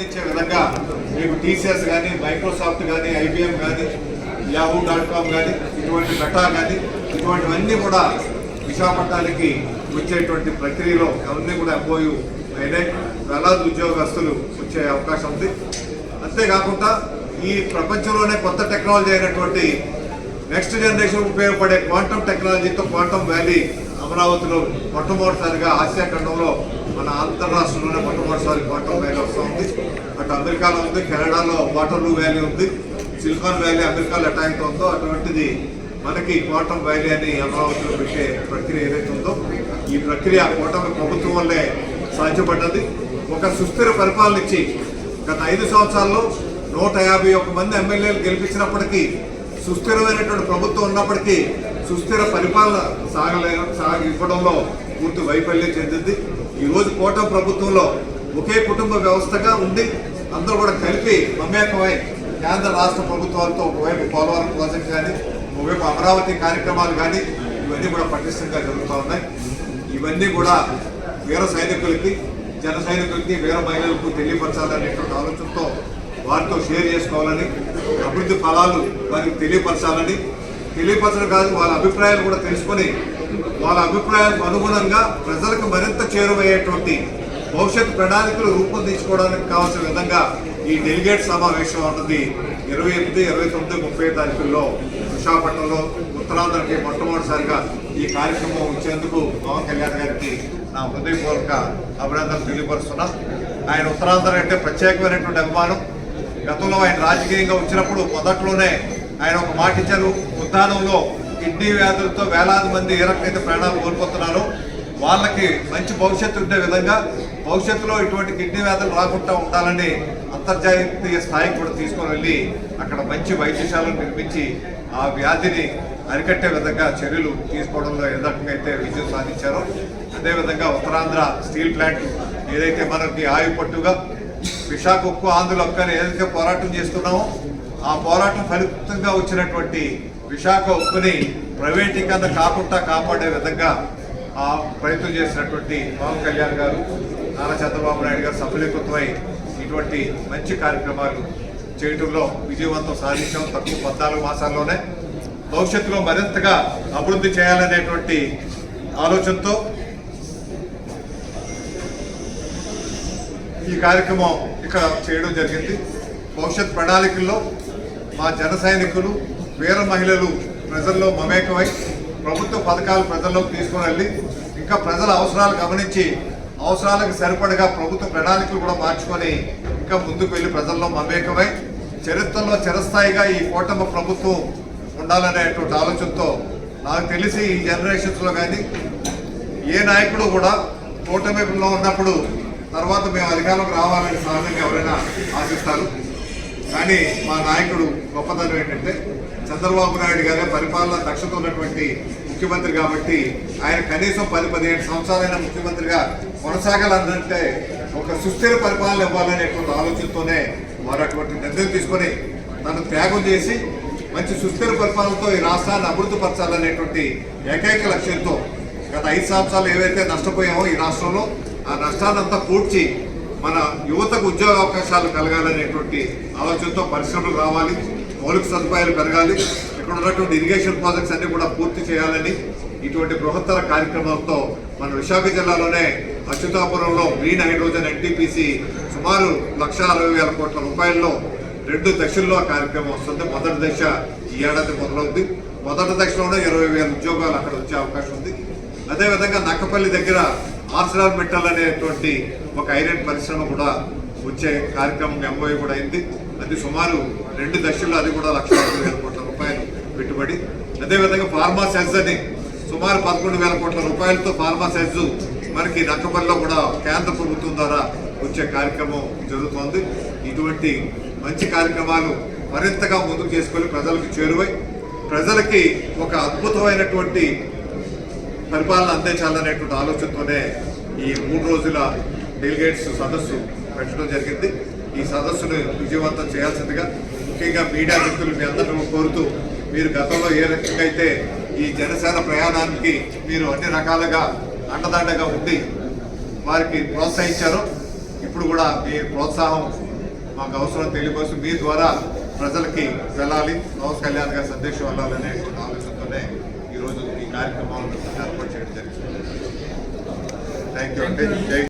పెంపొందించే విధంగా మీకు టీసీఎస్ కానీ, మైక్రోసాఫ్ట్ కానీ, IBM కానీ, yahoo.com కానీ, ఇటువంటి మెటా కానీ ఇటువంటివన్నీ కూడా విశాఖపట్నానికి వచ్చేటువంటి ప్రక్రియలో అవన్నీ కూడా MOU అయినాయి. వేలాది ఉద్యోగస్తులు వచ్చే అవకాశం ఉంది. అంతేకాకుండా ఈ ప్రపంచంలోనే కొత్త టెక్నాలజీ అయినటువంటి నెక్స్ట్ జనరేషన్ ఉపయోగపడే క్వాంటమ్ టెక్నాలజీతో క్వాంటమ్ వ్యాలీ అమరావతిలో మొట్టమొదటిసారిగా ఆసియా ఖండంలో మన ఆంధ్ర రాష్ట్రంలోనే మొట్టమొదటిసారి క్వాంటమ్ వ్యాలీ వస్తూ ఉంది. అటు అమెరికాలో ఉంది, కెనడాలో వాటర్లూ వ్యాలీ ఉంది, సిలికాన్ వ్యాలీ అమెరికాలో ఎటాయిట్ ఉందో అటువంటిది మనకి క్వాంటమ్ వ్యాలీ అని అమరావతిలో పెట్టే ప్రక్రియ ఏదైతే ఉందో ఈ ప్రక్రియ కూటమి ప్రభుత్వం వల్లే సాధ్యపడ్డది. ఒక సుస్థిర పరిపాలన ఇచ్చి గత 5 సంవత్సరాల్లో 151 మంది ఎమ్మెల్యేలు గెలిపించినప్పటికీ సుస్థిరమైనటువంటి ప్రభుత్వం ఉన్నప్పటికీ సుస్థిర పరిపాలన ఇవ్వడంలో పూర్తి వైఫల్యం చెందింది. ఈరోజు కూటమి ప్రభుత్వంలో ఒకే కుటుంబ వ్యవస్థగా ఉండి అందరూ కూడా కలిపి మమేకమై కేంద్ర రాష్ట్ర ప్రభుత్వాలతో ఒకవైపు పోలవరం ప్రాజెక్ట్ కానీ, ఒకవైపు అమరావతి కార్యక్రమాలు కానీ ఇవన్నీ కూడా పటిష్టంగా జరుగుతూ ఉన్నాయి. ఇవన్నీ కూడా వీర సైనికులకి, జన సైనికులకి, వీర మహిళలకు తెలియపరచాలనేటువంటి ఆలోచనతో వారితో షేర్ చేసుకోవాలని, అభివృద్ధి ఫలాలు వారికి తెలియపరచడం కాదు, వాళ్ళ అభిప్రాయాలు కూడా తెలుసుకొని వాళ్ళ అభిప్రాయాలకు అనుగుణంగా ప్రజలకు మరింత చేరువయ్యేటువంటి భవిష్యత్ ప్రణాళికలు రూపొందించుకోవడానికి కావాల్సిన విధంగా ఈ డెలిగేట్ సమావేశం ఉంటుంది 28, 29, 30 తారీఖుల్లో విశాఖపట్నంలో ఉత్తరాంధ్రకి మొట్టమొదటిసారిగా ఈ కార్యక్రమం ఇచ్చేందుకు పవన్ కళ్యాణ్ గారికి నా హృదయపూర్వక అభినందనలు తెలియపరుస్తున్నా. ఆయన ఉత్తరాంధ్ర అంటే ప్రత్యేకమైనటువంటి అభిమానం. గతంలో ఆయన రాజకీయంగా వచ్చినప్పుడు మొదట్లోనే ఆయన ఒక మాట ఇచ్చారు, ఉద్దానంలో కిడ్నీ వ్యాధులతో వేలాది మంది ఏ రకమైతే ప్రాణాలు కోల్పోతున్నారో వాళ్ళకి మంచి భవిష్యత్తు ఉండే విధంగా భవిష్యత్తులో ఇటువంటి కిడ్నీ వ్యాధులు రాకుండా ఉండాలని అంతర్జాతీయ స్థాయికి కూడా తీసుకొని వెళ్ళి అక్కడ మంచి వైద్యశాలను నిర్మించి ఆ వ్యాధిని అరికట్టే విధంగా చర్యలు తీసుకోవడంలో ఏ రకంగా అయితే విజయం సాధించారో అదేవిధంగా ఉత్తరాంధ్ర స్టీల్ ప్లాంట్ ఏదైతే మనకి ఆయుపట్టుగా విశాఖ ఉక్కు, ఆంధ్ర హక్కు అని ఏదైతే పోరాటం చేస్తున్నామో ఆ పోరాటం ఫలితంగా వచ్చినటువంటి విశాఖ ఉక్కుని ప్రైవేటీకరణ కాకుండా కాపాడే విధంగా ఆ ప్రయత్నం చేసినటువంటి పవన్ కళ్యాణ్ గారు, నారా చంద్రబాబు నాయుడు గారు సఫలీకృతమై ఇటువంటి మంచి కార్యక్రమాలు చేయడంలో విజయవంతం సాధించాం. తక్కువ 14 మాసాల్లోనే భవిష్యత్తులో మరింతగా అభివృద్ధి చేయాలనేటువంటి ఆలోచనతో ఈ కార్యక్రమం ఇక్కడ చేయడం జరిగింది. భవిష్యత్ ప్రణాళికల్లో మా జన సైనికులు, వీర మహిళలు ప్రజల్లో మమేకమై ప్రభుత్వ పథకాలు ప్రజల్లోకి తీసుకుని వెళ్ళి ఇంకా ప్రజల అవసరాలు గమనించి అవసరాలకు సరిపడగా ప్రభుత్వ ప్రణాళికలు కూడా మార్చుకొని ఇంకా ముందుకు వెళ్ళి ప్రజల్లో మమేకమై చరిత్రలో చిరస్థాయిగా ఈ కూటమి ప్రభుత్వం ఉండాలనేటువంటి ఆలోచనతో నాకు తెలిసి ఈ జనరేషన్స్లో కానీ ఏ నాయకుడు కూడా కూటమిలో ఉన్నప్పుడు తర్వాత మేము అధికారంలోకి రావాలని సహజంగా ఎవరైనా ఆశిస్తారు. కానీ మా నాయకుడు గొప్పతనం ఏంటంటే చంద్రబాబు నాయుడు గారే పరిపాలన దక్షత ఉన్నటువంటి ముఖ్యమంత్రి కాబట్టి ఆయన కనీసం 10-15 సంవత్సరాలైన ముఖ్యమంత్రిగా కొనసాగాలంటే ఒక సుస్థిర పరిపాలన ఇవ్వాలనేటువంటి ఆలోచనతోనే వారు అటువంటి నిర్ణయం తీసుకొని తను త్యాగం చేసి మంచి సుస్థిర పరిపాలనతో ఈ రాష్ట్రాన్ని అభివృద్ధి పరచాలనేటువంటి ఏకైక లక్ష్యంతో గత 5 సంవత్సరాలు ఏవైతే నష్టపోయామో ఈ రాష్ట్రంలో ఆ నష్టాన్నంతా పూడ్చి మన యువతకు ఉద్యోగ అవకాశాలు కలగాలనేటువంటి ఆలోచనతో పరిశ్రమలు రావాలి, మౌలిక సదుపాయాలు పెరగాలి, ఇక్కడ ఉన్నటువంటి ఇరిగేషన్ ప్రాజెక్ట్స్ అన్ని కూడా పూర్తి చేయాలని ఇటువంటి బృహత్తర కార్యక్రమంతో మన విశాఖ జిల్లాలోనే అచ్యుతాపురంలో గ్రీన్ హైడ్రోజన్ NTPC సుమారు 1,60,000 కోట్ల రూపాయల్లో 2 దశల్లో ఆ కార్యక్రమం వస్తుంది. మొదటి దశ ఈ ఏడాది మొదలవుతుంది. మొదటి దశలోనే 20,000 ఉద్యోగాలు అక్కడ వచ్చే అవకాశం ఉంది. అదేవిధంగా నక్కపల్లి దగ్గర ArcelorMittal అనేటువంటి ఒక ఐరన్ పరిశ్రమ కూడా వచ్చే కార్యక్రమం MOU కూడా అయింది. అది సుమారు 2 దశల్లో అది కూడా 1,60,000 కోట్ల రూపాయలు పెట్టుబడి. అదేవిధంగా ఫార్మా సెల్స్ అని సుమారు 11,000 కోట్ల రూపాయలతో ఫార్మా సెల్స్ మనకి నక్కపల్లిలో కూడా కేంద్ర ప్రభుత్వం ద్వారా వచ్చే కార్యక్రమం జరుగుతోంది. ఇటువంటి మంచి కార్యక్రమాలు మరింతగా ముందుకు చేసుకొని ప్రజలకు చేరువై ప్రజలకి ఒక అద్భుతమైనటువంటి పరిపాలన అందించాలనేటువంటి ఆలోచనతోనే ఈ 3 రోజుల డెలిగేట్స్ సదస్సు పెట్టడం జరిగింది. ఈ సదస్సును విజయవంతం చేయాల్సిందిగా ముఖ్యంగా మీడియా మిత్రులు మీ అందరూ కోరుతూ మీరు గతంలో ఏ రకంగా అయితే ఈ జనసేన ప్రయాణానికి మీరు అన్ని రకాలుగా అండదండగా ఉండి వారికి ప్రోత్సహించారో ఇప్పుడు కూడా మీ ప్రోత్సాహం మాకు అవసరం తెలియకోసం మీ ద్వారా ప్రజలకి వెళ్ళాలి, పవన్ కళ్యాణ్ గారి సందేశం వెళ్ళాలనే ఆలోచనతోనే ఈరోజు ఈ కార్యక్రమాలను ఏర్పాటు చేయడం జరిగింది. థ్యాంక్ యూ అంటే జై